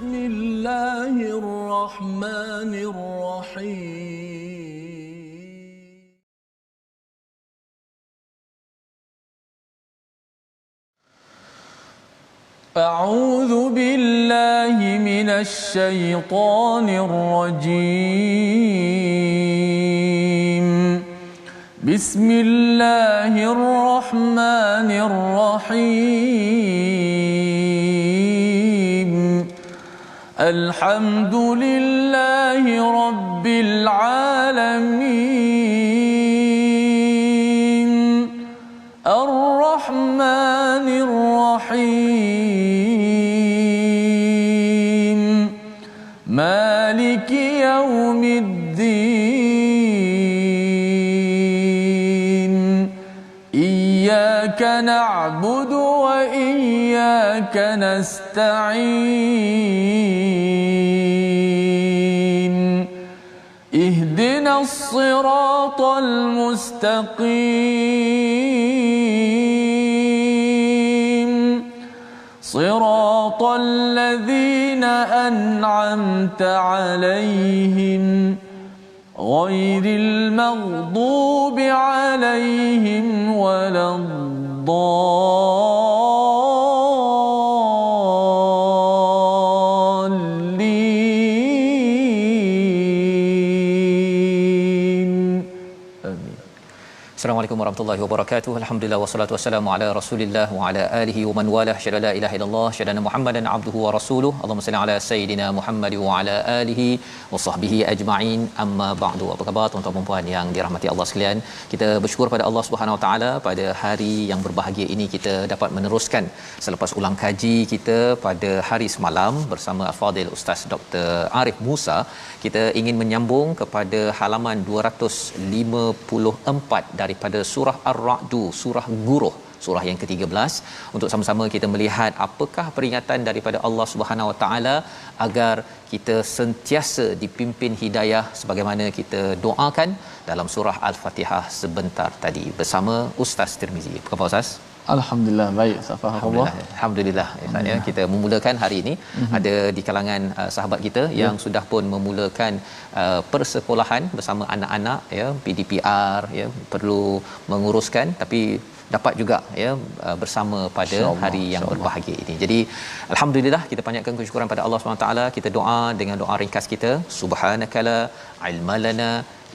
بسم الله الرحمن الرحيم أعوذ بالله من الشيطان الرجيم بسم الله الرحمن الرحيم الحمد لله رب العالمين الرحمن الرحيم مالك يوم الدين إياك نعبد وإياك نستعين اهدنا الصراط المستقيم صراط الذين أنعمت عليهم غير المغضوب عليهم ولا الضالين آمين. Assalamualaikum warahmatullahi wabarakatuh. Alhamdulillah wassalatu wassalamu ala Rasulillah wa ala alihi wa man walah. Syada la ilaha illallah, syada Muhammadan abduhu wa rasuluh. Allahumma salli ala sayidina Muhammad wa ala alihi wa sahbihi ajma'in. Amma ba'du. Apa khabar tuan-tuan dan puan yang dirahmati Allah sekalian? Kita bersyukur pada Allah Subhanahu wa taala pada hari yang berbahagia ini kita dapat meneruskan selepas ulang kaji kita pada hari semalam bersama Al-Fadil Ustaz Dr. Arif Musa. Kita ingin menyambung kepada halaman 254 daripada surah Ar-Ra'du, surah Guruh, surah yang ke-13, untuk sama-sama kita melihat apakah peringatan daripada Allah Subhanahu Wa Taala agar kita sentiasa dipimpin hidayah sebagaimana kita doakan dalam surah Al-Fatihah sebentar tadi bersama Ustaz Tirmizi. Apa khabar Ustaz? Alhamdulillah baik. Alhamdulillah. Ya, kita memulakan hari ini ada di kalangan sahabat kita yang sudah pun memulakan persekolahan bersama anak-anak ya, PDPR ya, perlu menguruskan tapi dapat juga ya bersama pada hari yang berbahagia ini. Jadi alhamdulillah kita panjatkan kesyukuran pada Allah Subhanahu taala. Kita doa dengan doa ringkas kita, subhanakala ilmalana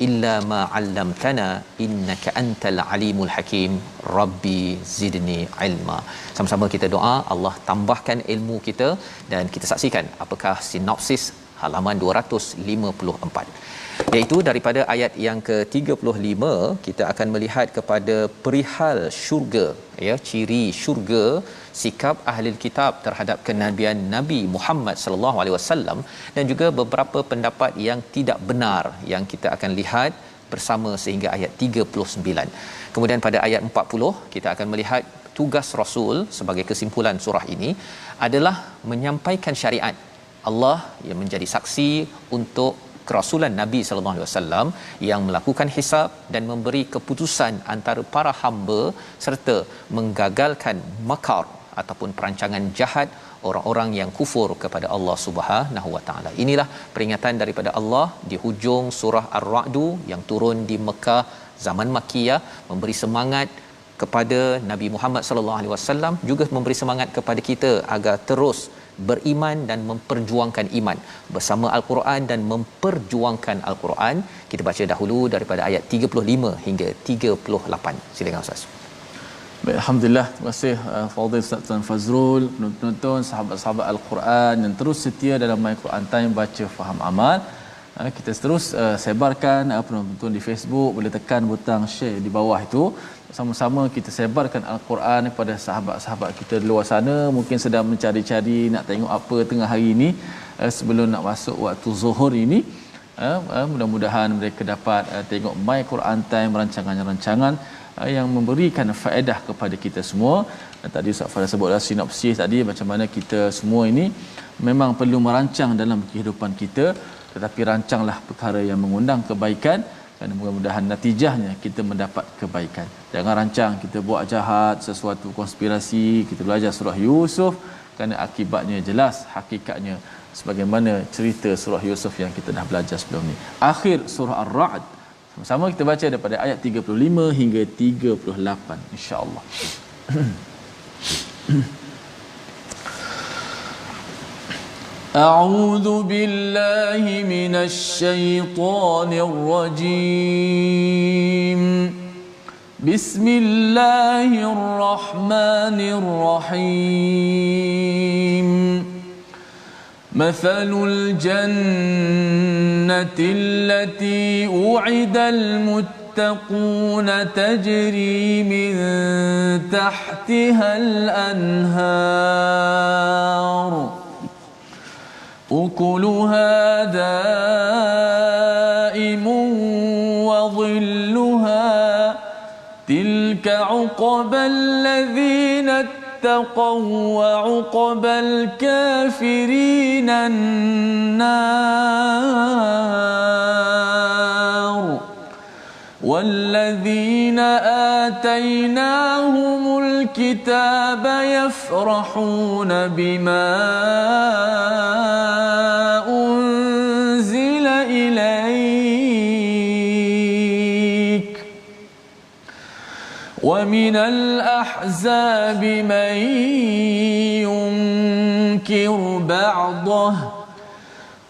illa ma 'allamtana innaka antal alimul hakim rabbi zidni ilma. Sama-sama kita doa Allah tambahkan ilmu kita dan kita saksikan apakah sinopsis halaman 254, iaitu daripada ayat yang ke-35 kita akan melihat kepada perihal syurga ya, ciri syurga, sikap ahli kitab terhadap kenabian Nabi Muhammad sallallahu alaihi wasallam dan juga beberapa pendapat yang tidak benar yang kita akan lihat bersama sehingga ayat 39. Kemudian pada ayat 40 kita akan melihat tugas Rasul sebagai kesimpulan surah ini adalah menyampaikan syariat Allah yang menjadi saksi untuk kerasulan Nabi sallallahu alaihi wasallam yang melakukan hisab dan memberi keputusan antara para hamba serta menggagalkan makar ataupun perancangan jahat orang-orang yang kufur kepada Allah Subhanahu wa taala. Inilah peringatan daripada Allah di hujung surah Ar-Ra'du yang turun di Mekah zaman Makkiyah, memberi semangat kepada Nabi Muhammad sallallahu alaihi wasallam, juga memberi semangat kepada kita agar terus beriman dan memperjuangkan iman bersama Al-Quran dan memperjuangkan Al-Quran. Kita baca dahulu daripada ayat 35 hingga 38. Silakan Ustaz. Baik, alhamdulillah. Terima kasih Fadil Ustaz Tuan Fazrul, penonton sahabat-sahabat Al-Quran yang terus setia dalam My Quran Time baca faham amal. Kita terus sebarkan penonton di Facebook, boleh tekan butang share di bawah itu. Sama-sama kita sebarkan Al-Quran kepada sahabat-sahabat kita di luar sana mungkin sedang mencari-cari nak tengok apa tengah hari ini sebelum nak masuk waktu zuhur ini. Mudah-mudahan mereka dapat tengok My Quran Time, rancangan-rancangan yang memberikan faedah kepada kita semua. Tadi Ustaz Fadil sebutlah sinopsis tadi macam mana kita semua ini memang perlu merancang dalam kehidupan kita, tetapi rancanglah perkara yang mengundang kebaikan dan mudah-mudahan natijahnya kita mendapat kebaikan. Jangan rancang kita buat jahat, sesuatu konspirasi. Kita belajar surah Yusuf kerana akibatnya jelas, hakikatnya sebagaimana cerita surah Yusuf yang kita dah belajar sebelum ni. Akhir surah Ar-Ra'd, sama-sama kita baca daripada ayat 35 hingga 38 insya-Allah. A'udzu billahi minasy syaithanir rajim. Bismillahirrahmanirrahim. مثل الجنة التي وعد المتقون تجري من تحتها الأنهار أكلها دائم وظلها تلك عقبى الذين اتقوا وعقبى الكافرين النار والذين آتيناهم الكتاب يفرحون بما أنزل إليك ومن الأحزاب من ينكر بعضه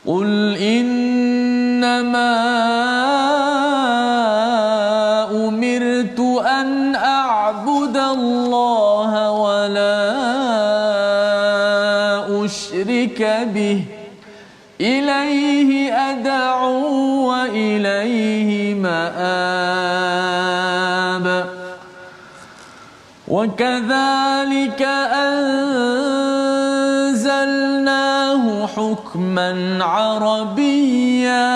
قل إنما أمرت أن أعبد الله ولا أشرك به إليه أدعو وإليه مآب وكذلك أنزلناه حكما عربيا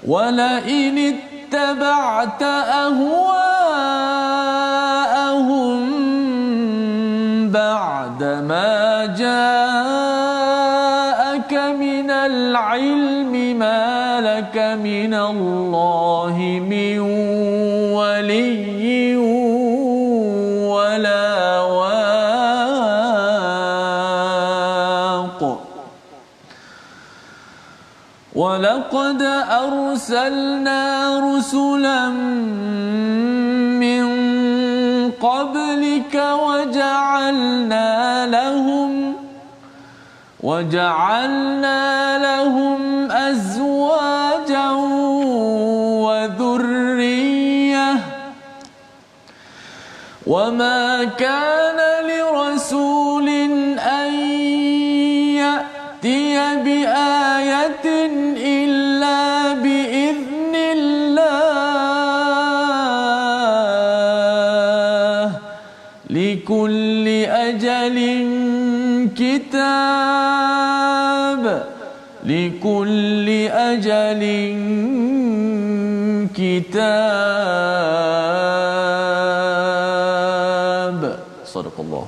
ولئن اتبعت أهواءهم بعدما جاءك من العلم ما لك من الله من ولي ولا واق ولقد أرسلنا رسلا من قبلك وجعلنا لهم أزواجا وذرية وما كان لرسول أن يأتي بآية إلا بإذن الله لكل أجل كتاب لكل أجل كتاب صدق الله.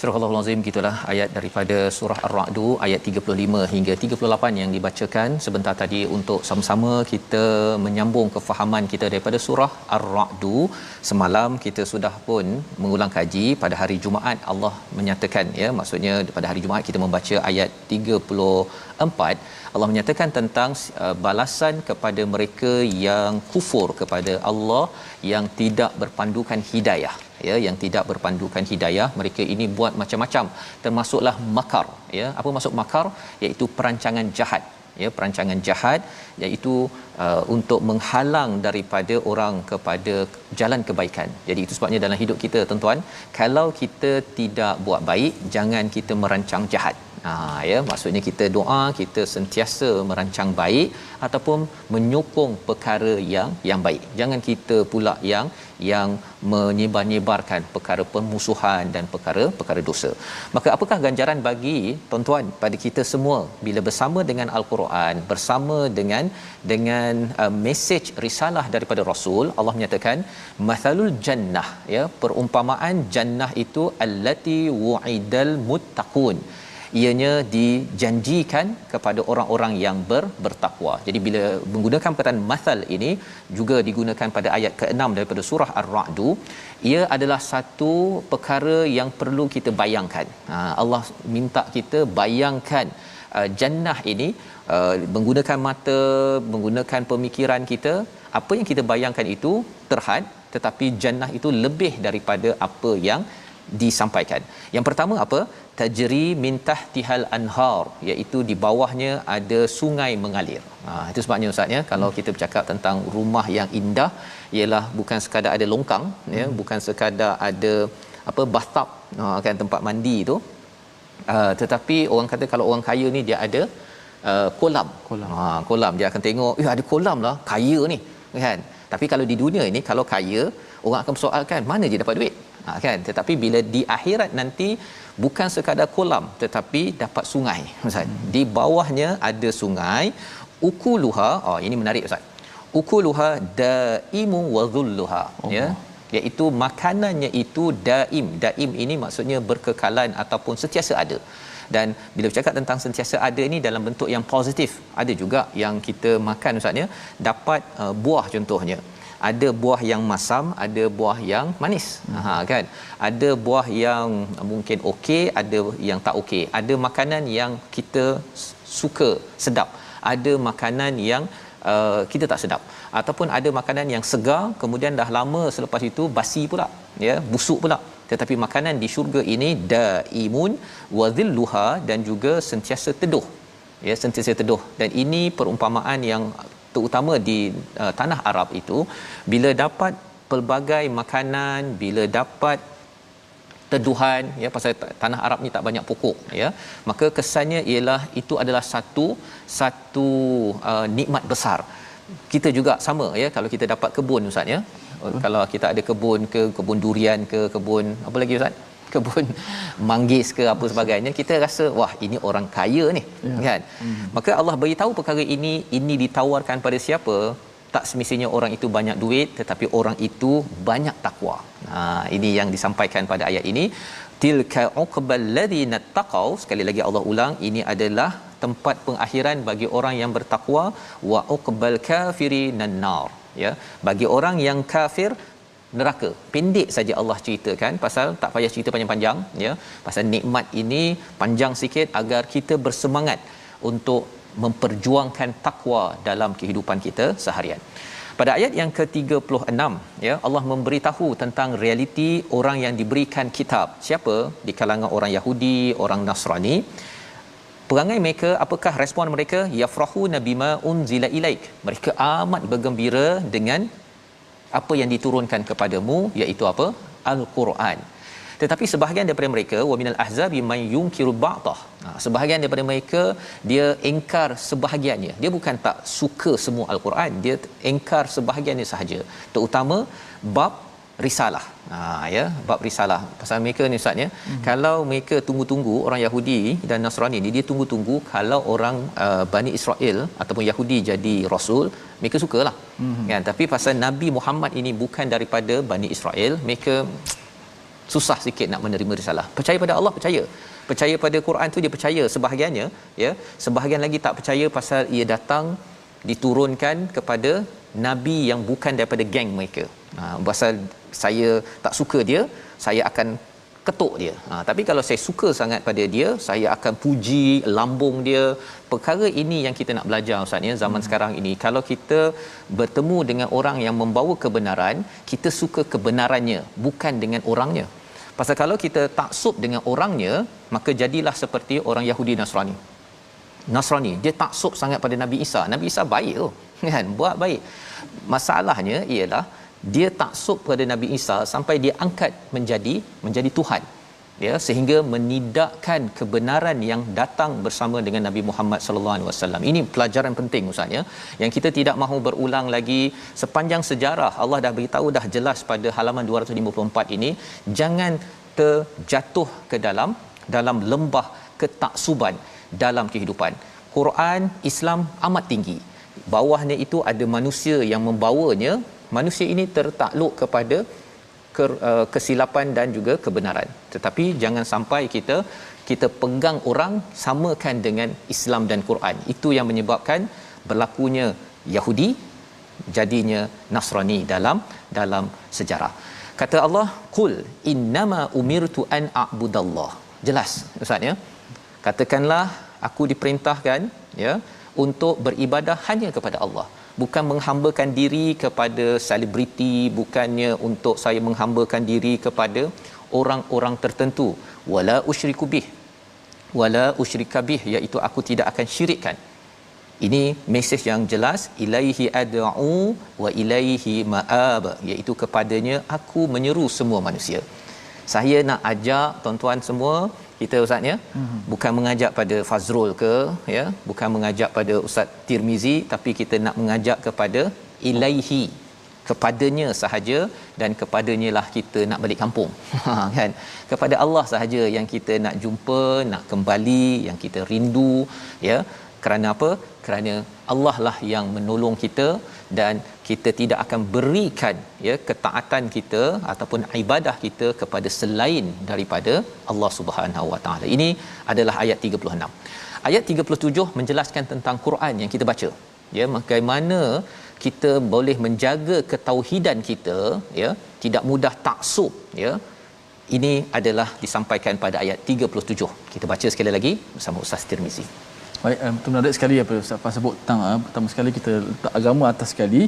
Surah Al-Azim, gitulah ayat daripada surah Ar-Ra'd ayat 35 hingga 38 yang dibacakan sebentar tadi untuk sama-sama kita menyambung kefahaman kita daripada surah Ar-Ra'd. Semalam kita sudah pun mengulang kaji pada hari Jumaat. Allah menyatakan, ya, maksudnya pada hari Jumaat kita membaca ayat 34. Allah menyatakan tentang balasan kepada mereka yang kufur kepada Allah, yang tidak berpandukan hidayah, ya, yang tidak berpandukan hidayah. Mereka ini buat macam-macam, termasuklah makar, ya. Apa maksud makar? Iaitu perancangan jahat, ya, perancangan jahat, iaitu untuk menghalang daripada orang kepada jalan kebaikan. Jadi itu sebabnya dalam hidup kita, tuan-tuan, kalau kita tidak buat baik, jangan kita merancang jahat. Ya, maksudnya kita doa, kita sentiasa merancang baik ataupun menyokong perkara yang baik. Jangan kita pula yang menyebar-nyebarkan perkara permusuhan dan perkara dosa. Maka apakah ganjaran bagi tuan-tuan pada kita semua bila bersama dengan Al-Quran, bersama dengan mesej risalah daripada Rasul? Allah menyatakan mathalul jannah, ya, perumpamaan jannah itu allati wu'idal muttaqun, ianya dijanjikan kepada orang-orang yang bertakwa. Jadi bila menggunakan perkataan mathal ini juga digunakan pada ayat ke-6 daripada surah Ar-Ra'd, ia adalah satu perkara yang perlu kita bayangkan. Allah minta kita bayangkan jannah ini menggunakan mata, menggunakan pemikiran kita. Apa yang kita bayangkan itu terhad, tetapi jannah itu lebih daripada apa yang disampaikan. Yang pertama apa? Tajri min tahtihal anhar, iaitu di bawahnya ada sungai mengalir. Itu sebabnya ustaz ya, kalau kita bercakap tentang rumah yang indah, ialah bukan sekadar ada longkang ya, bukan sekadar ada apa bathtub kan, tempat mandi tu, tetapi orang kata kalau orang kaya ni dia ada kolam. Kolam dia akan tengok, ada kolam lah, kaya ni kan. Tapi kalau di dunia ini, kalau kaya, orang akan persoalkan mana dia dapat duit kan. Tetapi bila di akhirat nanti, bukan sekadar kolam tetapi dapat sungai ustaz. Di bawahnya ada sungai. Ukuluha, ini menarik ustaz, ukuluha daimu wa dhulluha, ya, iaitu makanannya itu daim ini maksudnya berkekalan ataupun sentiasa ada. Dan bila bercakap tentang sentiasa ada ni dalam bentuk yang positif, ada juga yang kita makan ustaz ya, dapat buah contohnya, ada buah yang masam, ada buah yang manis. Kan, ada buah yang mungkin okey, ada yang tak okey, ada makanan yang kita suka sedap, ada makanan yang kita tak sedap, ataupun ada makanan yang segar kemudian dah lama selepas itu basi pula ya, busuk pula. Tetapi makanan di syurga ini daimun wa dhilluha, dan juga sentiasa teduh ya, sentiasa teduh. Dan ini perumpamaan yang terutama di tanah Arab itu, bila dapat pelbagai makanan, bila dapat teduhan ya, pasal tanah Arab ni tak banyak pokok ya, maka kesannya ialah itu adalah satu nikmat besar. Kita juga sama ya, kalau kita dapat kebun ustaz ya, kalau kita ada kebun ke, kebun durian ke, kebun apa lagi ustaz, kebun manggis ke apa sebagainya, kita rasa wah ini orang kaya ni kan. Maka Allah beritahu perkara ini ditawarkan pada siapa? Tak semestinya orang itu banyak duit, tetapi orang itu banyak takwa. Ini yang disampaikan pada ayat ini. Tilka uqbal ladina taqaw, sekali lagi Allah ulang, ini adalah tempat pengakhiran bagi orang yang bertakwa. Wa uqbal kafirin nar, ya, bagi orang yang kafir neraka. Pendek saja Allah ceritakan, pasal tak payah cerita panjang-panjang ya, pasal nikmat ini panjang sikit agar kita bersemangat untuk memperjuangkan takwa dalam kehidupan kita seharian. Pada ayat yang ke-36 ya, Allah memberitahu tentang realiti orang yang diberikan kitab. Siapa? Di kalangan orang Yahudi, orang Nasrani. Perangai mereka, apakah respon mereka? Yafrahuna bima unzila ilaik. Mereka amat bergembira dengan apa yang diturunkan kepadamu, iaitu apa? Al-Quran. Tetapi sebahagian daripada mereka, wa minal ahzabi man yunkiru ba'dah, sebahagian daripada mereka dia engkar sebahagiannya. Dia bukan tak suka semua Al-Quran, dia engkar sebahagiannya sahaja, terutama bab risalah. Ya, bab risalah. Pasal mereka ni ustaz ya, kalau mereka tunggu-tunggu, orang Yahudi dan Nasrani ni dia tunggu-tunggu kalau orang Bani Israel ataupun Yahudi jadi rasul, mereka sukalah. Kan, tapi pasal Nabi Muhammad ini bukan daripada Bani Israel, mereka susah sikit nak menerima risalah. Percaya pada Allah, percaya pada Quran tu dia percaya sebahagiannya ya, sebahagian lagi tak percaya pasal ia datang diturunkan kepada nabi yang bukan daripada geng mereka. Pasal saya tak suka dia, saya akan ketuk dia. Tapi kalau saya suka sangat pada dia, saya akan puji lambung dia. Perkara ini yang kita nak belajar ustaz ya, zaman sekarang ini. Kalau kita bertemu dengan orang yang membawa kebenaran, kita suka kebenarannya, bukan dengan orangnya. Pasal kalau kita taksub dengan orangnya, maka jadilah seperti orang Yahudi Nasrani, dia taksub sangat pada Nabi Isa. Nabi Isa baik tu kan, buat baik. Masalahnya ialah dia taksub pada Nabi Isa sampai dia angkat menjadi Tuhan ya, sehingga menidakkan kebenaran yang datang bersama dengan Nabi Muhammad sallallahu alaihi wasallam. Ini pelajaran penting ustaz ya, yang kita tidak mahu berulang lagi. Sepanjang sejarah Allah dah beritahu dah jelas pada halaman 254 ini, jangan terjatuh ke dalam lembah ketaksuban dalam kehidupan. Quran Islam amat tinggi, bawahnya itu ada manusia yang membawanya. Manusia ini tertakluk kepada kesilapan dan juga kebenaran. Tetapi jangan sampai kita pegang orang samakan dengan Islam dan Quran. Itu yang menyebabkan berlakunya Yahudi jadinya Nasrani dalam sejarah. Kata Allah, qul innama umirtu an a'budallah. Jelas ustaz ya. Katakanlah aku diperintahkan ya untuk beribadah hanya kepada Allah, bukan menghambakan diri kepada selebriti, bukannya untuk saya menghambakan diri kepada orang-orang tertentu. Wala usyriku bih, wala usyrika bih, iaitu aku tidak akan syirikkan. Ini mesej yang jelas, ilaihi ad'u wa ilaihi ma'ab, iaitu kepadanya aku menyeru semua manusia. Saya nak ajak tuan-tuan semua kita ustaz ya, bukan mengajak pada Fazrul ke ya, bukan mengajak pada Ustaz Tirmizi, tapi kita nak mengajak kepada ilaihi, kepadanya sahaja, dan kepadanya lah kita nak balik kampung. Kan, kepada Allah sahaja yang kita nak jumpa, nak kembali, yang kita rindu ya. Kerana apa? Kerana Allah lah yang menolong kita, dan kita tidak akan berikan ya ketaatan kita ataupun ibadah kita kepada selain daripada Allah Subhanahu Wa Taala. Ini adalah ayat 36. Ayat 37 menjelaskan tentang Quran yang kita baca. Ya, bagaimana kita boleh menjaga ketauhidan kita ya, tidak mudah taksub ya. Ini adalah disampaikan pada ayat 37. Kita baca sekali lagi bersama Ustaz Tirmizi. Baik, betul menarik sekali apa Ustaz Fah sebut tentang pertama sekali kita letak agama atas sekali,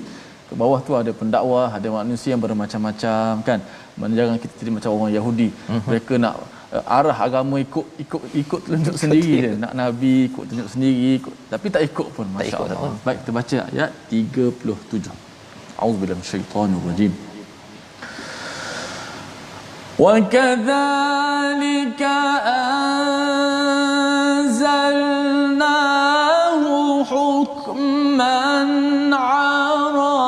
ke bawah tu ada pendakwah, ada manusia yang bermacam-macam kan. Jangan kita jadi macam orang Yahudi. Mereka nak arah agama ikut tunjuk sendiri je, nak nabi ikut tunjuk sendiri ikut, tapi tak ikut pun, masya-Allah. Baik, kita baca ayat 37. A'udzubillahi minasyaitonir rajim. Wa kadzalika anzalnahu hukman arabiyya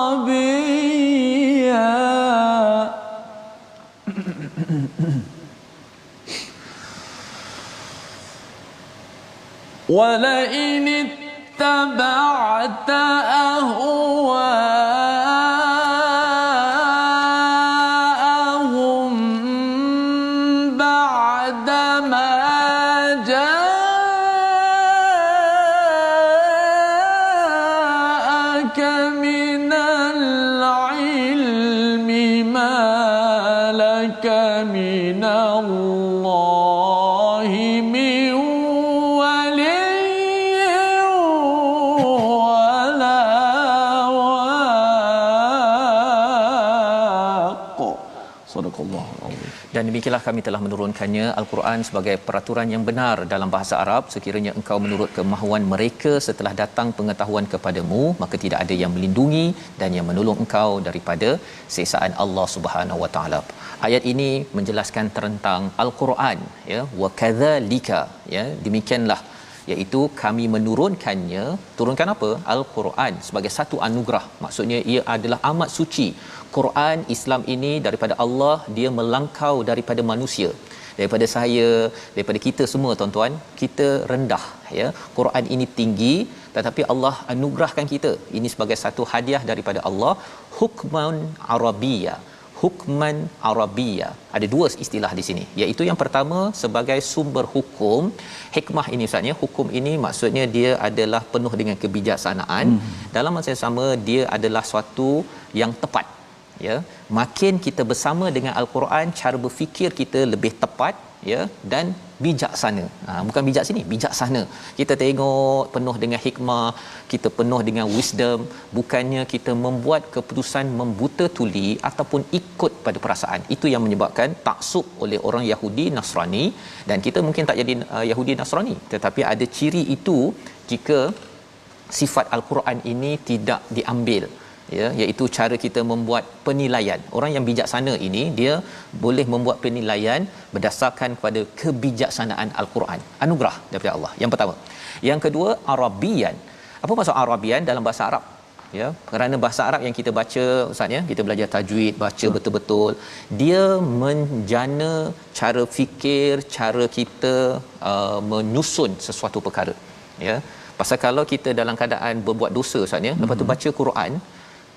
wa la in ittaba'ta ahwa'ahum ba'da ma ja'aka minal ilmi ma laka minallahi min Dan demikianlah kami telah menurunkannya Al-Quran sebagai peraturan yang benar dalam bahasa Arab. Sekiranya engkau menurut kemahuan mereka setelah datang pengetahuan kepadamu, maka tidak ada yang melindungi dan yang menolong engkau daripada siksaan Allah Subhanahu Wa Taala. Ayat ini menjelaskan tentang Al-Quran ya, wa kadzalika ya, demikianlah, iaitu kami menurunkannya. Turunkan apa? Al-Quran sebagai satu anugerah. Maksudnya ia adalah amat suci. Quran Islam ini daripada Allah, dia melangkau daripada manusia, daripada saya, daripada kita semua tuan-tuan. Kita rendah ya. Quran ini tinggi, tetapi Allah anugerahkan kita ini sebagai satu hadiah daripada Allah, hukman arabiyya. Hukman arabiyya, ada dua istilah di sini, iaitu yang pertama sebagai sumber hukum. Hikmah ini ustaznya, hukum ini maksudnya dia adalah penuh dengan kebijaksanaan. Dalam masa yang sama dia adalah suatu yang tepat ya. Makin kita bersama dengan Al-Quran, cara berfikir kita lebih tepat ya, dan bijaksana. Bukan bijak sini, bijaksana. Kita tengok penuh dengan hikmah, kita penuh dengan wisdom, bukannya kita membuat keputusan membuta tuli ataupun ikut pada perasaan. Itu yang menyebabkan taksub oleh orang Yahudi Nasrani, dan kita mungkin tak jadi Yahudi Nasrani, tetapi ada ciri itu jika sifat Al-Quran ini tidak diambil ya, iaitu cara kita membuat penilaian. Orang yang bijaksana ini dia boleh membuat penilaian berdasarkan kepada kebijaksanaan Al-Quran, anugerah daripada Allah. Yang pertama. Yang kedua, Arabian. Apa maksud Arabian dalam bahasa Arab ya? Kerana bahasa Arab yang kita baca ustaz ya, kita belajar tajwid, baca betul-betul, dia menjana cara fikir, cara kita menyusun sesuatu perkara ya. Pasal kalau kita dalam keadaan berbuat dosa ustaz ya, lepas tu baca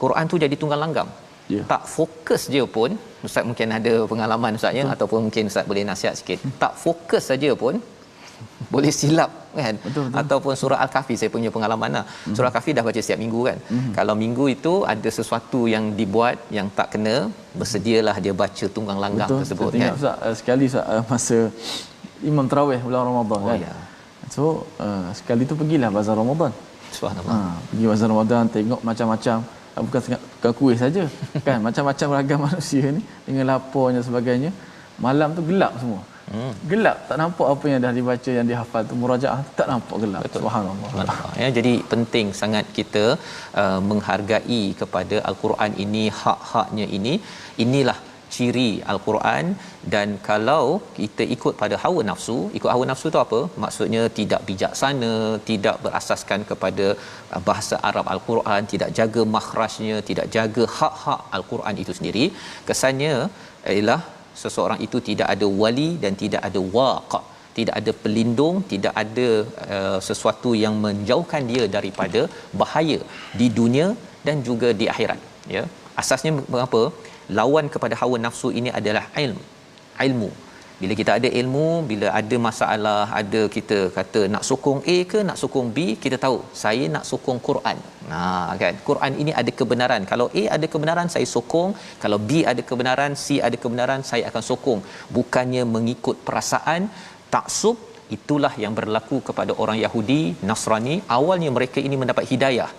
Quran tu jadi tunggang langgam. Ya. Tak fokus je pun, ustaz mungkin ada pengalaman ustaz ya, ataupun mungkin ustaz boleh nasihat sikit. Tak fokus saja pun boleh silap kan. Betul. Ataupun surah Al-Kahfi, saya punya pengalaman lah. Surah Al-Kahfi dah baca setiap minggu kan. Kalau minggu itu ada sesuatu yang dibuat yang tak kena, bersedialah dia baca tunggang langgang tersebut kan. Ustaz, sekali Ustaz, masa Imam Tarawih bulan Ramadan kan. Ya. So sekali tu pergilah bazar Ramadan. Subhanallah. Pergi bazar Ramadan, tengok macam-macam, bukan kuih saja kan, macam-macam ragam manusia ni dengan laparnya sebagainya. Malam tu gelap semua. Gelap, tak nampak apa yang dah dibaca, yang dihafal tu, murajaah tak nampak, gelap. Betul. Subhanallah. Ya, jadi penting sangat kita menghargai kepada Al-Quran ini, hak-haknya ini. Inilah ciri Al-Quran. Dan kalau kita ikut pada hawa nafsu, ikut hawa nafsu tu apa? Maksudnya tidak bijaksana, tidak berasaskan kepada bahasa Arab Al-Quran, tidak jaga makhrajnya, tidak jaga hak-hak Al-Quran itu sendiri. Kesannya ialah seseorang itu tidak ada wali dan tidak ada waqa, tidak ada pelindung, tidak ada sesuatu yang menjauhkan dia daripada bahaya di dunia dan juga di akhirat ya. Asasnya apa? Lawan kepada hawa nafsu ini adalah ilmu. Bila kita ada ilmu, bila ada masalah, ada kita kata nak sokong A ke nak sokong B, kita tahu saya nak sokong Quran. Kan Quran ini ada kebenaran. Kalau A ada kebenaran saya sokong, kalau B ada kebenaran, C ada kebenaran, saya akan sokong. Bukannya mengikut perasaan, taksub. Itulah yang berlaku kepada orang Yahudi, Nasrani. Awalnya mereka ini mendapat hidayah,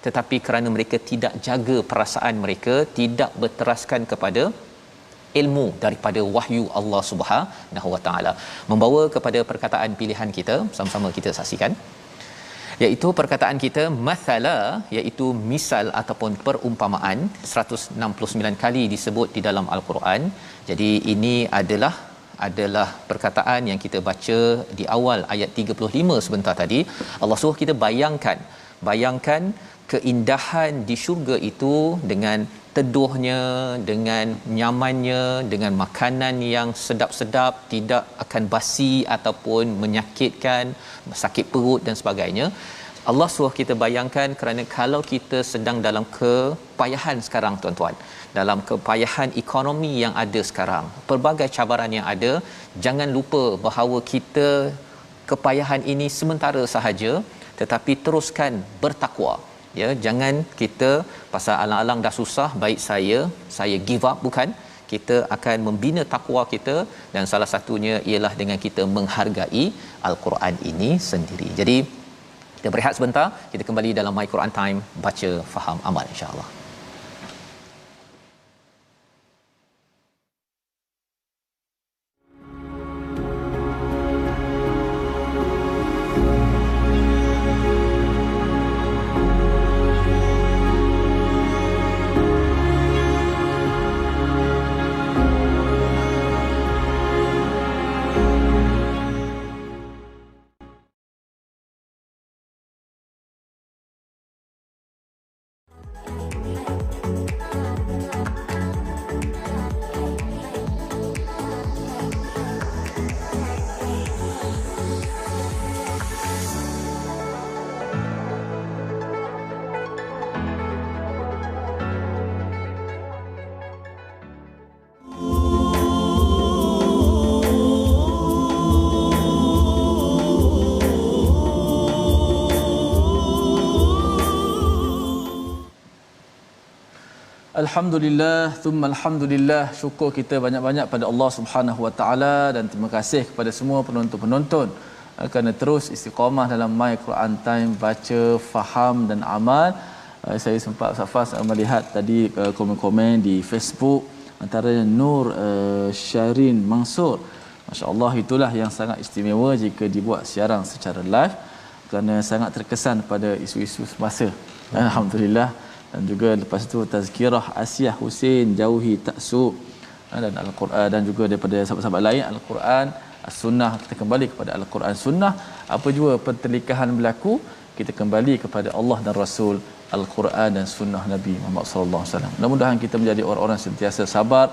tetapi kerana mereka tidak jaga perasaan mereka, tidak berteraskan kepada ilmu daripada wahyu Allah Subhanahu Wa Taala, membawa kepada perkataan pilihan kita. Sama-sama kita saksikan, iaitu perkataan kita mathala, iaitu misal ataupun perumpamaan, 169 kali disebut di dalam Al-Quran. Jadi ini adalah perkataan yang kita baca di awal ayat 35 sebentar tadi. Allah suruh kita bayangkan keindahan di syurga itu dengan teduhnya, dengan nyamannya, dengan makanan yang sedap-sedap, tidak akan basi ataupun menyakitkan, sakit perut dan sebagainya. Allah suruh kita bayangkan kerana kalau kita sedang dalam kepayahan sekarang tuan-tuan, dalam kepayahan ekonomi yang ada sekarang, pelbagai cabaran yang ada, jangan lupa bahawa kita kepayahan ini sementara sahaja, tetapi teruskan bertakwa. Ya, jangan kita pasal alang-alang dah susah, baik saya give up, bukan. Kita akan membina takwa kita, dan salah satunya ialah dengan kita menghargai Al-Quran ini sendiri. Jadi kita berehat sebentar, kita kembali dalam My Quran Time, baca faham amal insya-Allah. Alhamdulillah, thumma alhamdulillah. Syukur kita banyak-banyak pada Allah Subhanahu Wa Taala, dan terima kasih kepada semua penonton-penonton kerana terus istiqamah dalam My Quran Time, baca, faham dan amal. Saya sempat Safas melihat tadi komen-komen di Facebook, antaranya Nur Syarin Mansur. Masya-Allah, itulah yang sangat istimewa jika dibuat siaran secara live, kerana sangat terkesan pada isu-isu semasa. Alhamdulillah. Dan juga lepas tu tazkirah Asiah Hussein, jauhi taksub, dan Al-Quran, dan juga daripada sahabat-sahabat lain Al-Quran, As-Sunnah, kita kembali kepada Al-Quran Sunnah. Apa jua pentelikahan berlaku, kita kembali kepada Allah dan Rasul, Al-Quran dan Sunnah Nabi Muhammad sallallahu alaihi wasallam. Mudah-mudahan kita menjadi orang-orang sentiasa sabar,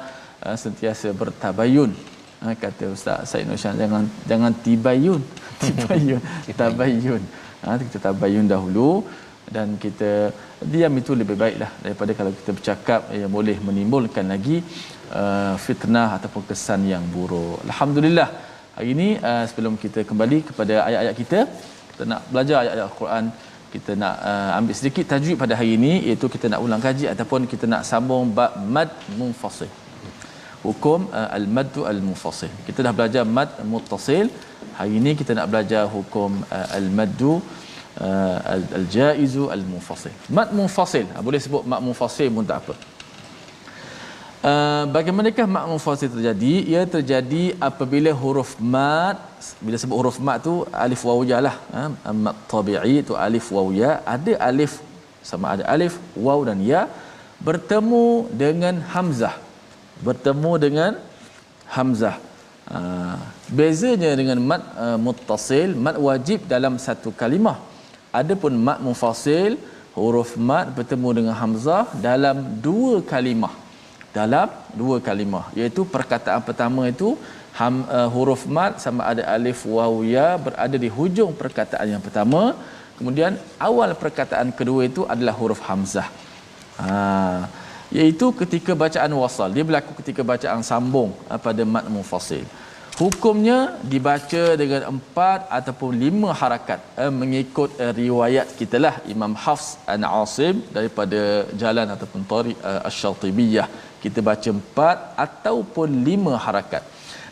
sentiasa bertabayun. Kata Ustaz Said Nursyad, jangan tibayun, tabayun. Kita tabayun dahulu dan kita diam itu lebih baiklah daripada kalau kita bercakap yang boleh menimbulkan lagi fitnah ataupun kesan yang buruk. Alhamdulillah, hari ini sebelum kita kembali kepada ayat-ayat kita nak belajar ayat-ayat Al-Quran, kita nak ambil sedikit tajwid pada hari ini, iaitu kita nak ulang kaji ataupun kita nak sambung bab mad munfasil. Hukum al-mad al-munfasil. Kita dah belajar mad muttasil. Hari ini kita nak belajar hukum al-mad al-jaiz al-munfasil. Mad munfasil, boleh sebut mad munfasil pun tak apa. Bagaimanakah mad munfasil terjadi? Ia terjadi apabila huruf mad, bila sebut huruf mad tu alif waw ya lah, mad tabi'i tu alif waw ya, ada alif sama ada alif, waw dan ya bertemu dengan hamzah. Bertemu dengan hamzah. Bezanya dengan mad muttasil, mad wajib dalam satu kalimah. Adapun mad munfasil, huruf mad bertemu dengan hamzah dalam dua kalimah. Dalam dua kalimah, iaitu perkataan pertama itu huruf mad sama ada alif waw ya berada di hujung perkataan yang pertama, kemudian awal perkataan kedua itu adalah huruf hamzah. Iaitu ketika bacaan wasal, dia berlaku ketika bacaan sambung pada mad munfasil. Hukumnya dibaca dengan 4 ataupun 5 harakat mengikut riwayat kita lah Imam Hafs an Asim daripada jalan ataupun tariq Asy-Syatibiyah. Kita baca 4 ataupun 5 harakat.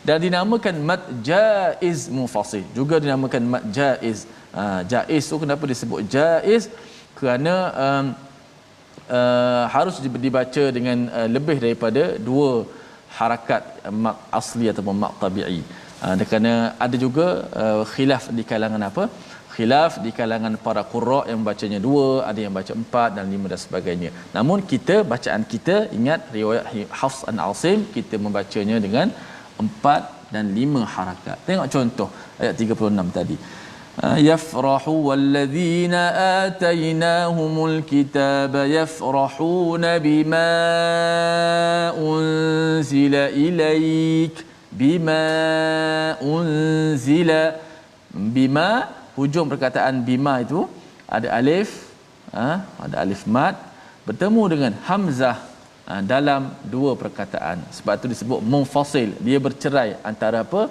Dan dinamakan mad jaiz munfasil. Juga dinamakan mad jaiz. Jaiz tu kenapa disebut jaiz? Kerana harus dibaca dengan lebih daripada 2 harakat mak asli ataupun mak tabi'i. Kerana ada juga khilaf di kalangan apa? Khilaf di kalangan para qurra yang bacanya 2, ada yang baca 4 dan 5 dan sebagainya. Namun bacaan kita ingat riwayat Hafs an Asim, kita membacanya dengan 4 dan 5 harakat. Tengok contoh ayat 36 tadi. Yafrahu wallazina atainahumul kitaba yafrahuna bima unzila ilaik bima unzila. Bima, hujung perkataan bima itu ada alif, ada alif mad bertemu dengan hamzah dalam 2 perkataan. Sebab itu disebut munfasil. Dia bercerai antara apa?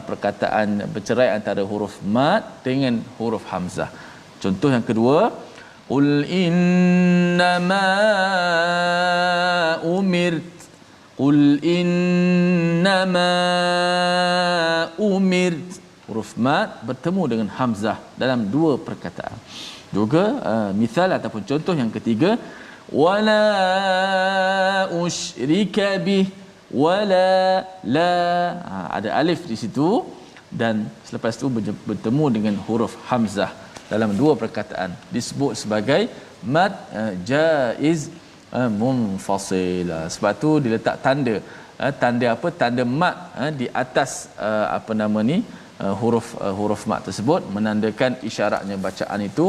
Perkataan bercerai antara huruf mad dengan huruf hamzah. Contoh yang kedua, qul innama umirt. Qul innama umirt. Huruf mad bertemu dengan hamzah dalam 2 perkataan. Juga misal ataupun contoh yang ketiga, wala usyrika bih. Wala la, ada alif di situ dan selepas itu bertemu dengan huruf hamzah dalam 2 perkataan, disebut sebagai mad jaiz munfasil. Sebab tu diletak tanda apa, tanda mad di atas huruf mad tersebut, menandakan isyaratnya bacaan itu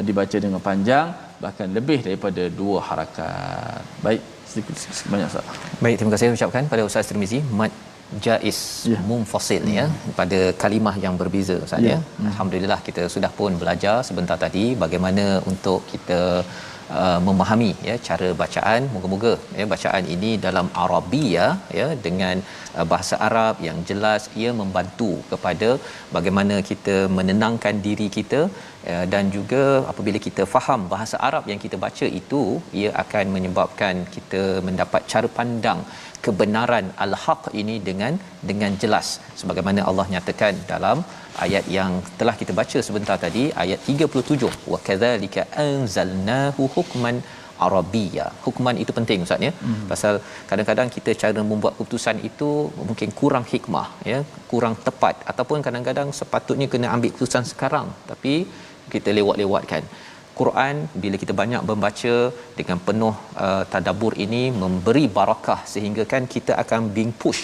dibaca dengan panjang, bahkan lebih daripada 2 harakat. Baik, sedikit banyak Ustaz. Baik, terima kasih ucapkan pada Ustaz Tirmizi. Mad jaiz munfasil ya, pada kalimah yang berbeza Ustaz ya. Alhamdulillah kita sudah pun belajar sebentar tadi bagaimana untuk kita memahami ya cara bacaan. Moga-moga ya bacaan ini dalam Arabia ya, dengan bahasa Arab yang jelas, ia membantu kepada bagaimana kita menenangkan diri kita, dan juga apabila kita faham bahasa Arab yang kita baca itu, ia akan menyebabkan kita mendapat cara pandang kebenaran al-haq ini dengan jelas, sebagaimana Allah nyatakan dalam ayat yang telah kita baca sebentar tadi, ayat 37, wa kadzalika anzalnahu hukman arabiyya. Hukman itu penting Ustaz ya. Pasal kadang-kadang kita cara membuat keputusan itu mungkin kurang hikmah ya, kurang tepat, ataupun kadang-kadang sepatutnya kena ambil keputusan sekarang tapi kita lewat-lewatkan. Quran bila kita banyak membaca dengan penuh tadabbur ini memberi barakah, sehingga kan kita akan being push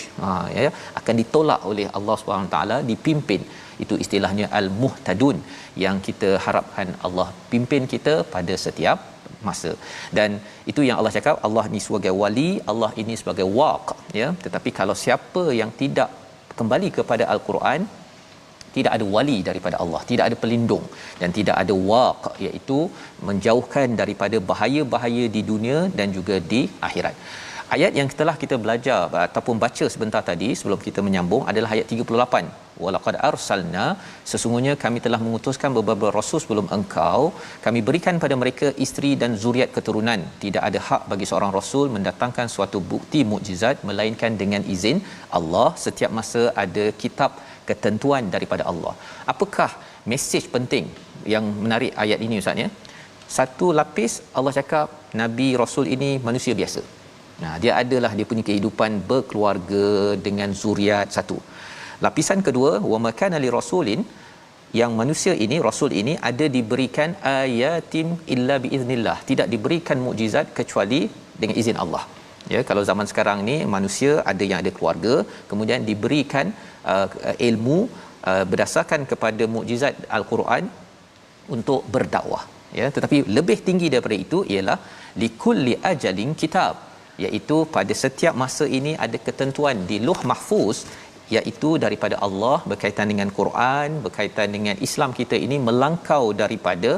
ya, akan ditolak oleh Allah Subhanahu taala, dipimpin. Itu istilahnya al-muhtadun, yang kita harapkan Allah pimpin kita pada setiap masa. Dan itu yang Allah cakap, Allah ni sebagai wali, Allah ini sebagai waq ya. Tetapi kalau siapa yang tidak kembali kepada al-Quran, tidak ada wali daripada Allah, tidak ada pelindung dan tidak ada waq, iaitu menjauhkan daripada bahaya-bahaya di dunia dan juga di akhirat. Ayat yang telah kita belajar ataupun baca sebentar tadi sebelum kita menyambung adalah ayat 38. Walaqad arsalna, sesungguhnya kami telah mengutuskan beberapa rasul sebelum engkau, kami berikan pada mereka isteri dan zuriat keturunan. Tidak ada hak bagi seorang rasul mendatangkan suatu bukti mukjizat melainkan dengan izin Allah. Setiap masa ada kitab ketentuan daripada Allah. Apakah mesej penting yang menarik ayat ini Ustaz ya? Satu lapis Allah cakap nabi rasul ini manusia biasa. Nah, dia adalah dia punya kehidupan berkeluarga dengan zuriat satu. Lapisan kedua, wa makana li rasulin, yang manusia ini, rasul ini ada diberikan ayatim illa biiznillah, tidak diberikan mukjizat kecuali dengan izin Allah. Ya, kalau zaman sekarang ni manusia ada yang ada keluarga, kemudian diberikan ilmu berdasarkan kepada mukjizat al-Quran untuk berdakwah. Ya, tetapi lebih tinggi daripada itu ialah likulli ajalin kitab, iaitu pada setiap masa ini ada ketentuan di Lauh Mahfuz, iaitu daripada Allah berkaitan dengan Quran, berkaitan dengan Islam kita ini melangkau daripada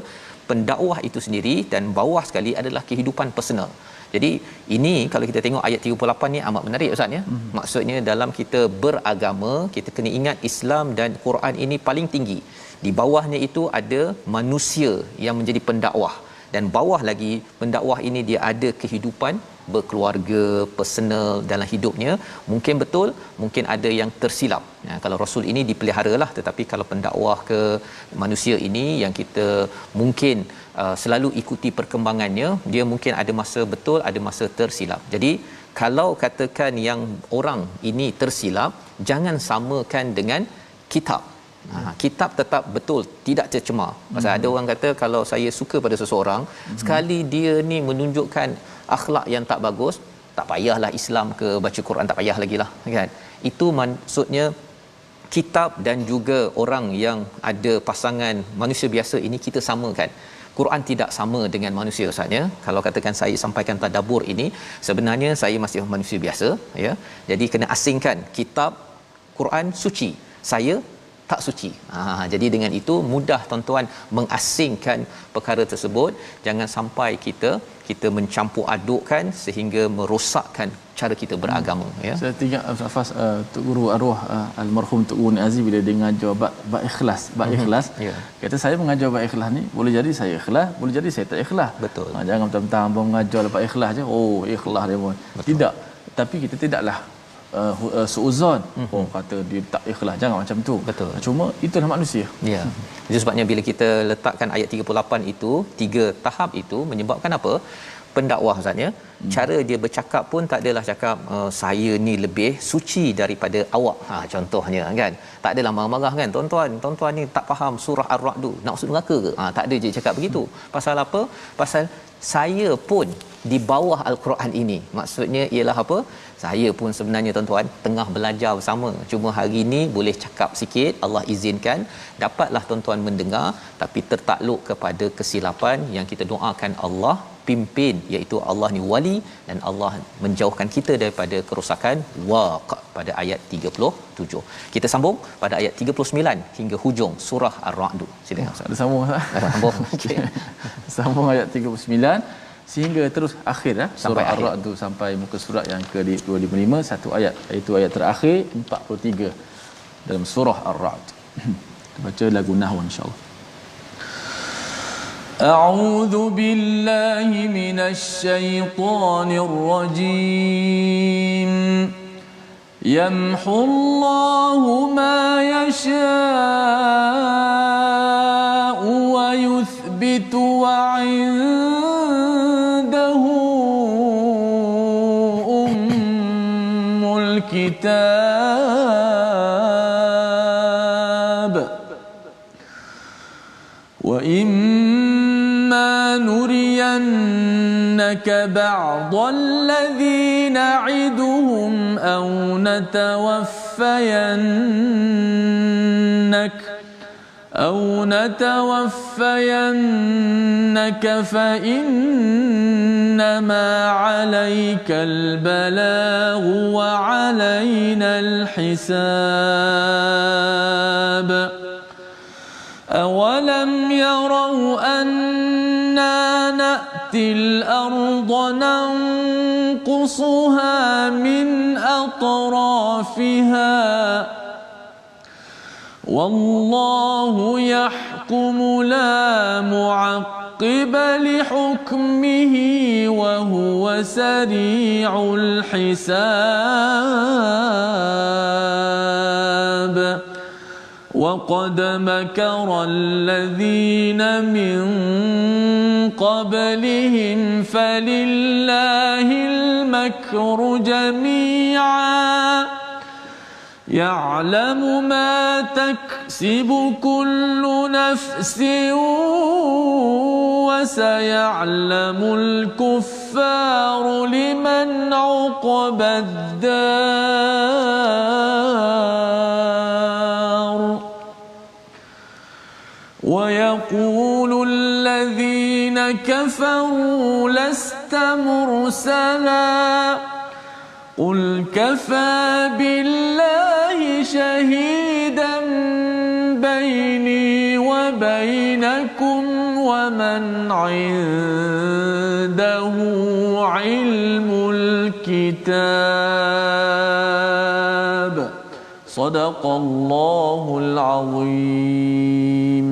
pendakwah itu sendiri, dan bawah sekali adalah kehidupan personal. Jadi ini kalau kita tengok ayat 38 ni amat menarik Ustaz ya. Maksudnya dalam kita beragama, kita kena ingat Islam dan Quran ini paling tinggi. Di bawahnya itu ada manusia yang menjadi pendakwah, dan bawah lagi pendakwah ini dia ada kehidupan berkeluarga, personal dalam hidupnya. Mungkin betul, mungkin ada yang tersilap. Nah, kalau rasul ini dipeliharalah, tetapi kalau pendakwah ke manusia ini yang kita mungkin selalu ikuti perkembangannya, dia mungkin ada masa betul, ada masa tersilap. Jadi kalau katakan yang orang ini tersilap, jangan samakan dengan kitab. Kitab tetap betul, tidak tercemar. Pasal ada orang kata kalau saya suka pada seseorang, sekali dia ni menunjukkan akhlak yang tak bagus, tak payahlah Islam ke baca Quran, tak payah lagi lah kan. Itu maksudnya kitab dan juga orang yang ada pasangan manusia biasa ini kita samakan. Quran tidak sama dengan manusia Ustaz ya. Kalau katakan saya sampaikan tadabbur ini, sebenarnya saya masih manusia biasa ya. Jadi kena asingkan kitab Quran suci, saya tak suci. Jadi dengan itu mudah tuan-tuan mengasingkan perkara tersebut. Jangan sampai kita mencampur adukkan sehingga merosakkan cara kita beragama ya. Saya tengok Ustaz Tok Guru Arwah almarhum Tok Guru Aziz bila dia mengajar bab ikhlas, yeah. Kata saya mengajar bab ikhlas ni boleh jadi saya ikhlas, boleh jadi saya tak ikhlas. Betul. Jangan mentang-mentang abang mengajar bab ikhlas je, oh ikhlas dia pun. Betul. Tidak. Tapi kita tidaklah suuzon kata dia tak ikhlas, jangan macam tu. Betul. Cuma itulah manusia. Ya. Itu sebabnya bila kita letakkan ayat 38 itu, 3 tahap itu menyebabkan apa? Pendakwah Ustaz ya. Cara dia bercakap pun tak adalah cakap saya ni lebih suci daripada awak. Contohnya kan. Tak adalah marah-marah kan. Tuan-tuan ni tak faham surah Ar-Ra'd, nak masuk neraka ke? Tak ada je cakap begitu. Pasal apa? Pasal saya pun di bawah Al-Quran ini. Maksudnya ialah apa? Saya pun sebenarnya tuan-tuan tengah belajar bersama. Cuma hari ini boleh cakap sikit, Allah izinkan, dapatlah tuan-tuan mendengar, tapi tertakluk kepada kesilapan yang kita doakan Allah pimpin, iaitu Allah ni wali dan Allah menjauhkan kita daripada kerosakan waq pada ayat 37. Kita sambung pada ayat 39 hingga hujung surah Ar-Ra'd. Silakan Ustaz. Ada sambung Ustaz. Sambung. Okey. Sambung ayat 39 sehingga terus akhir surah Ar-Ra'd sampai muka surat yang ke-25, satu ayat, iaitu ayat terakhir 43 dalam surah Ar-Ra'd. Kita baca lagu nahwu insya-Allah. أعوذ بالله من الشيطان الرجيم يمحو الله ما يشاء ويثبت وعنده أم الكتاب وإما نرينك بعض الذي نعدهم أو نتوفينك فإنما عليك البلاغ وعلينا الحساب أولم يروا أنا نأتي الأرض ننقصها من أطرافها والله يحكم لا معقب لحكمه وهو سريع الحساب وقد مكر الذين من قبلهم فلله المكر جميعا يعلم ما تكسب كل نفس وسيعلم الكفار لمن عقبى الدار ويقول الذين كفروا لست مرسلا قل كفى بالله شهيدا بيني وبينكم ومن عنده علم الكتاب صدق الله العظيم.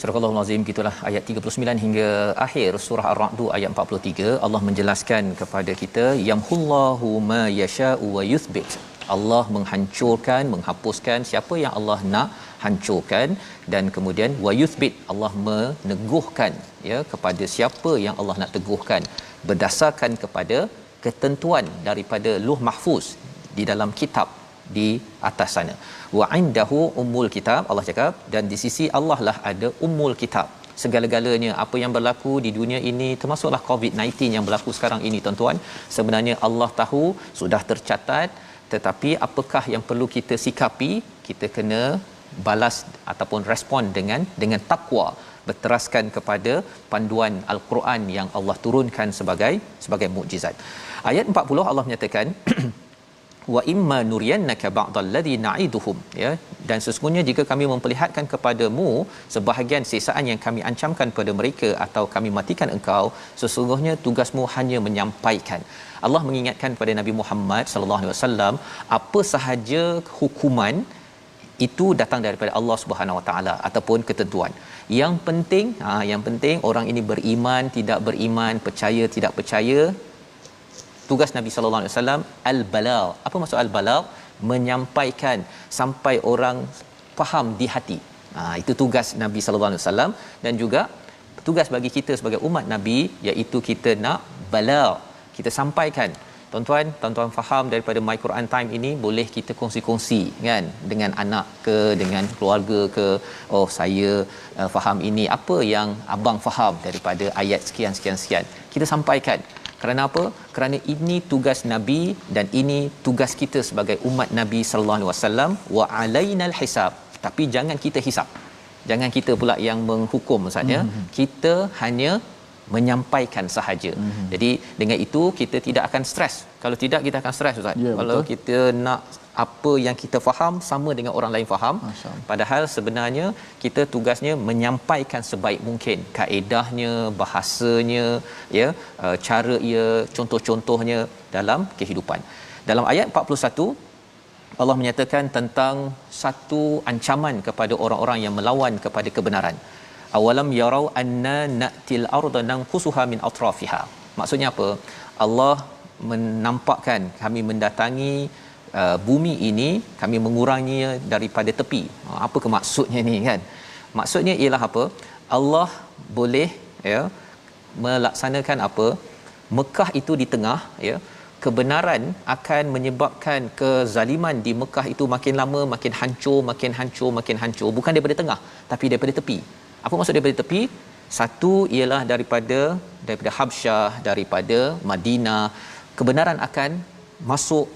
Surah Al-Azim, gitulah ayat 39 hingga akhir surah Ar-Ra'd ayat 43. Allah menjelaskan kepada kita yamhullahu ma yasha'u wa yuthbit. Allah menghancurkan, menghapuskan siapa yang Allah nak hancurkan, dan kemudian wa yuthbit, Allah meneguhkan ya kepada siapa yang Allah nak teguhkan berdasarkan kepada ketentuan daripada Lauh Mahfuz di dalam kitab di atas sana. Wa indahu ummul kitab, Allah cakap, dan di sisi Allah lah ada ummul kitab. Segala-galanya apa yang berlaku di dunia ini, termasuklah COVID-19 yang berlaku sekarang ini tuan-tuan, sebenarnya Allah tahu, sudah tercatat, tetapi apakah yang perlu kita sikapi? Kita kena balas ataupun respon dengan takwa, berteraskan kepada panduan al-Quran yang Allah turunkan sebagai mukjizat. Ayat 40 Allah menyatakan wa imma nuriyannaka ba'dalladhi na'iduhum, ya, dan sesungguhnya jika kami memperlihatkan kepadamu sebahagian siksaan yang kami ancamkan pada mereka atau kami matikan engkau, sesungguhnya tugasmu hanya menyampaikan. Allah mengingatkan kepada Nabi Muhammad sallallahu alaihi wasallam apa sahaja hukuman itu datang daripada Allah Subhanahu Wa Taala ataupun ketentuan. Yang penting orang ini beriman, tidak beriman, percaya, tidak percaya. Tugas Nabi sallallahu alaihi wasallam al-balagh. Apa maksud al-balagh? Menyampaikan sampai orang faham di hati. Itu tugas Nabi sallallahu alaihi wasallam, dan juga tugas bagi kita sebagai umat Nabi, iaitu kita nak balagh, kita sampaikan. Tuan-tuan faham daripada My Quran Time ini, boleh kita kongsi-kongsi kan dengan anak ke, dengan keluarga ke. Oh, saya faham ini, apa yang abang faham daripada ayat sekian. Kita sampaikan. Kerana apa? Kerana ini tugas Nabi dan ini tugas kita sebagai umat Nabi sallallahu alaihi wasallam. Wa alainal hisab. Tapi jangan kita hisap. Jangan kita pula yang menghukum maksudnya. Kita hanya menyampaikan sahaja. Jadi dengan itu kita tidak akan stres. Kalau tidak, kita akan stres ustaz. Ya, kalau betul. kita nak apa yang kita faham sama dengan orang lain faham, padahal sebenarnya kita tugasnya menyampaikan sebaik mungkin kaedahnya, bahasanya, ya, cara ia, contoh-contohnya dalam kehidupan. Dalam ayat 41 Allah menyatakan tentang satu ancaman kepada orang-orang yang melawan kepada kebenaran. Awalam yarau anna na'til arda nanqusuha min atrafiha. Maksudnya apa? Allah menampakkan kami mendatangi bumi ini, kami menguranginya daripada tepi. Apa maksudnya ni kan? Maksudnya ialah apa? Allah boleh ya melaksanakan apa? Mekah itu di tengah, ya. Kebenaran akan menyebabkan kezaliman di Mekah itu makin lama makin hancur, bukan daripada tengah tapi daripada tepi. Apa maksud daripada tepi? Satu ialah daripada Habsyah, daripada Madinah. Kebenaran akan masuk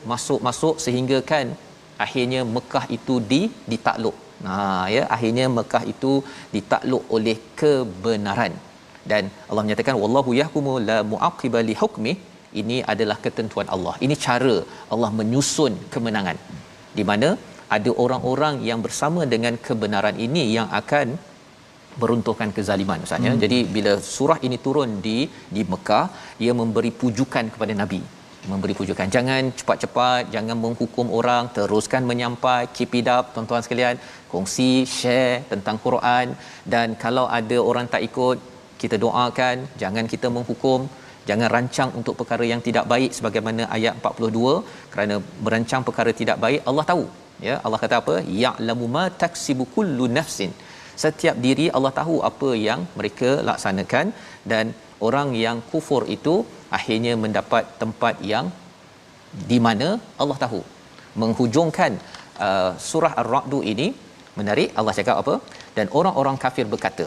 sehingga kan akhirnya Mekah itu ditakluk. Ya, akhirnya Mekah itu ditakluk oleh kebenaran. Dan Allah menyatakan wallahu yahkumu la mu'aqqiba li hukmi. Ini adalah ketentuan Allah. Ini cara Allah menyusun kemenangan. Di mana ada orang-orang yang bersama dengan kebenaran ini yang akan meruntuhkan kezaliman Ustaz ya. Jadi bila surah ini turun di Mekah, ia memberi pujukan kepada Nabi, memberi pujukan, jangan cepat-cepat, jangan menghukum orang, teruskan menyampai, keep it up tuan-tuan sekalian, kongsi, share tentang Quran, dan kalau ada orang tak ikut, kita doakan, jangan kita menghukum, jangan rancang untuk perkara yang tidak baik sebagaimana ayat 42, kerana merancang perkara tidak baik Allah tahu ya. Allah kata apa? Ya'lamu ma taksibu kullu nafsin, setiap diri Allah tahu apa yang mereka laksanakan, dan orang yang kufur itu akhirnya mendapat tempat yang di mana Allah tahu. Menghujungkan surah Ar-Ra'd ini menarik, Allah cakap apa? Dan orang-orang kafir berkata,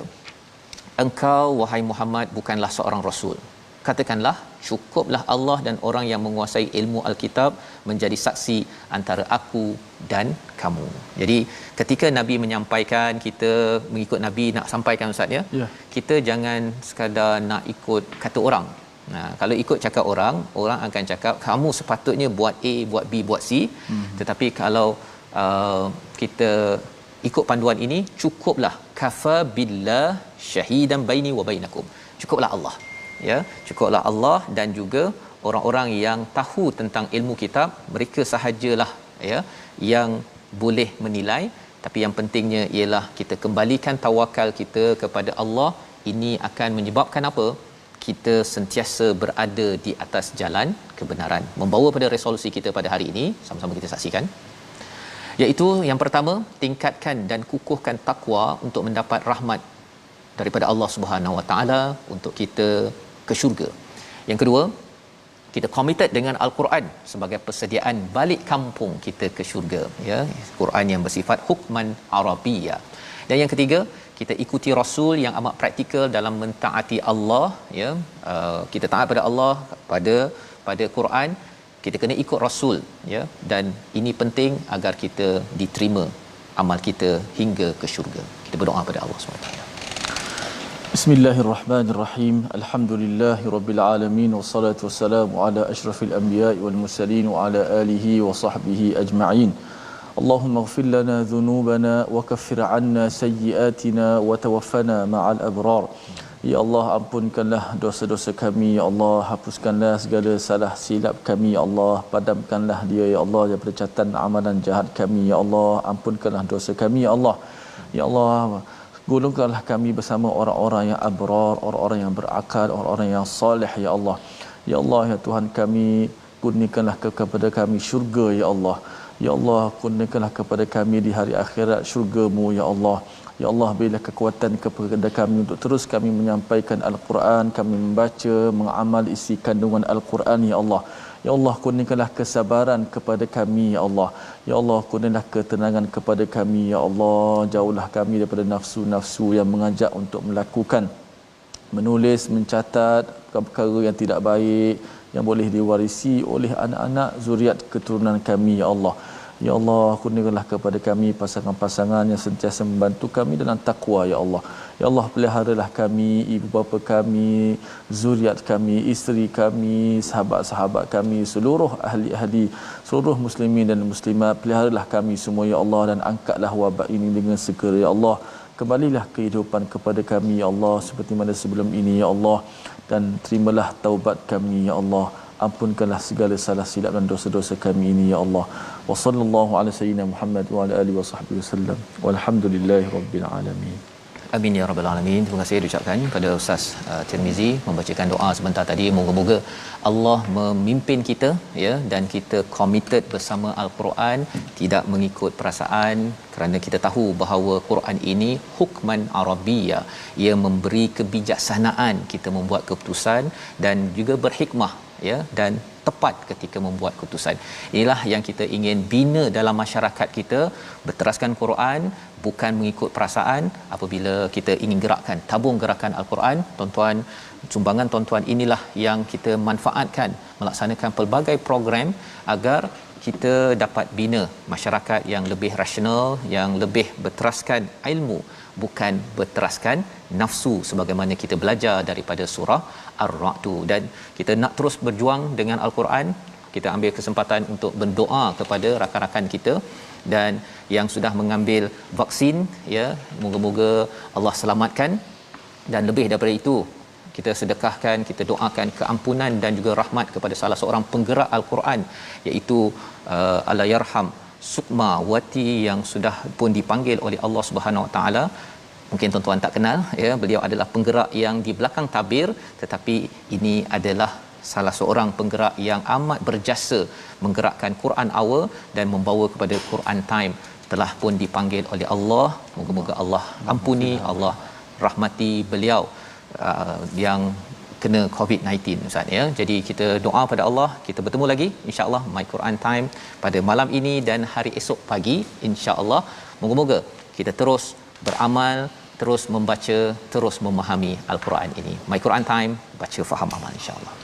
engkau wahai Muhammad bukanlah seorang rasul, katakanlah cukuplah Allah dan orang yang menguasai ilmu Alkitab menjadi saksi antara aku dan kamu. Jadi ketika Nabi menyampaikan, kita mengikut Nabi nak sampaikan Ustaz ya, kita jangan sekadar nak ikut kata orang. Nah, kalau ikut cakap orang, orang akan cakap kamu sepatutnya buat A, buat B, buat C. Tetapi kalau kita ikut panduan ini, cukuplah kafa billah syahidan baini wa bainakum. Cukuplah Allah. Ya, cukuplah Allah dan juga orang-orang yang tahu tentang ilmu kitab, mereka sahajalah ya yang boleh menilai. Tapi yang pentingnya ialah kita kembalikan tawakal kita kepada Allah. Ini akan menyebabkan apa? Kita sentiasa berada di atas jalan kebenaran. Membawa pada resolusi kita pada hari ini, sama-sama kita saksikan, iaitu yang pertama, tingkatkan dan kukuhkan takwa untuk mendapat rahmat daripada Allah Subhanahu Wa Taala untuk kita ke syurga. Yang kedua, kita committed dengan Al-Quran sebagai persediaan balik kampung kita ke syurga ya, Quran yang bersifat hukman Arabiyyah. Dan yang ketiga, kita ikuti Rasul yang amat praktikal dalam mentaati Allah ya. Kita taat pada Allah, pada Quran, kita kena ikut Rasul ya, dan ini penting agar kita diterima amal kita hingga ke syurga. Kita berdoa pada Allah SWT. Bismillahirrahmanirrahim. Alhamdulillahirabbil alamin, wassalatu wassalamu ala asyrafil anbiya'i wal mursalin wa ala alihi wa sahbihi ajma'in. Allahumma ighfir lana dhunubana wa kaffir 'anna sayyi'atina wa tawaffana ma'al abrar. Ya Allah, ampunkanlah dosa-dosa kami ya Allah, hapuskanlah segala salah silap kami ya Allah, padamkanlah dia ya Allah daripada catatan amalan jahat kami ya Allah, ampunkanlah dosa kami ya Allah. Ya Allah, golongkanlah kami bersama orang-orang yang abrar, orang-orang yang berakal, orang-orang yang soleh ya Allah. Ya Allah, ya Tuhan kami, kurniakanlah kepada kami syurga ya Allah. Ya Allah, kurniakanlah kepada kami di hari akhirat syurga-Mu ya Allah. Ya Allah, berilah kekuatan kepada kami untuk terus kami menyampaikan Al-Quran, kami membaca, mengamal isi kandungan Al-Quran ya Allah. Ya Allah, kurniakanlah kesabaran kepada kami ya Allah. Ya Allah, kurniakanlah ketenangan kepada kami ya Allah. Jauhlah kami daripada nafsu-nafsu yang mengajak untuk melakukan, menulis, mencatat perkara yang tidak baik yang boleh diwarisi oleh anak-anak zuriat keturunan kami ya Allah. Ya Allah, kurniakanlah kepada kami pasangan-pasangan yang sentiasa membantu kami dalam takwa ya Allah. Ya Allah, peliharalah kami, ibu bapa kami, zuriat kami, isteri kami, sahabat-sahabat kami, seluruh ahli-ahli, seluruh muslimin dan muslimat, peliharalah kami semua ya Allah, dan angkatlah wabak ini dengan segera ya Allah. Kembalilah kehidupan kepada kami ya Allah seperti mana sebelum ini ya Allah, dan terimalah taubat kami ya Allah. Ampunkanlah segala salah silap dan dosa-dosa kami ini ya Allah. Wa sallallahu ala sayyidina Muhammad wa ala alihi wa sahbihi wasallam. Walhamdulillahirabbil alamin. Amin ya rabbal alamin. Terima kasih diucapkan pada Ustaz Tirmizi membacakan doa sebentar tadi. Moga-moga Allah memimpin kita ya, dan kita committed bersama Al-Quran, tidak mengikut perasaan, kerana kita tahu bahawa Quran ini hukman Arabiyyah. Ia memberi kebijaksanaan kita membuat keputusan dan juga berhikmah ya, dan tepat ketika membuat keputusan. Inilah yang kita ingin bina dalam masyarakat kita, berteraskan Quran bukan mengikut perasaan. Apabila kita ingin gerakkan tabung gerakan Al-Quran, tuan-tuan, sumbangan tuan-tuan inilah yang kita manfaatkan melaksanakan pelbagai program agar kita dapat bina masyarakat yang lebih rasional, yang lebih berteraskan ilmu, bukan berteraskan nafsu, sebagaimana kita belajar daripada surah Ar-Ra'd. Dan kita nak terus berjuang dengan Al-Quran, kita ambil kesempatan untuk berdoa kepada rakan-rakan kita dan yang sudah mengambil vaksin, ya, moga-moga Allah selamatkan, dan lebih daripada itu kita sedekahkan, kita doakan keampunan dan juga rahmat kepada salah seorang penggerak al-Quran, iaitu Allahyarham Sukma Wati yang sudah pun dipanggil oleh Allah Subhanahu Wa Taala. Mungkin tuan-tuan tak kenal, ya, beliau adalah penggerak yang di belakang tabir, tetapi ini adalah salah seorang penggerak yang amat berjasa menggerakkan Quran Hour dan membawa kepada Quran Time, telah pun dipanggil oleh Allah. Moga-moga Allah ampuni, Allah rahmati beliau yang kena COVID-19, Ustaz, ya. Jadi kita doa pada Allah, kita bertemu lagi insya-Allah My Quran Time pada malam ini dan hari esok pagi insya-Allah. Moga-moga kita terus beramal, terus membaca, terus memahami al-Quran ini. My Quran Time, baca faham amal insya-Allah.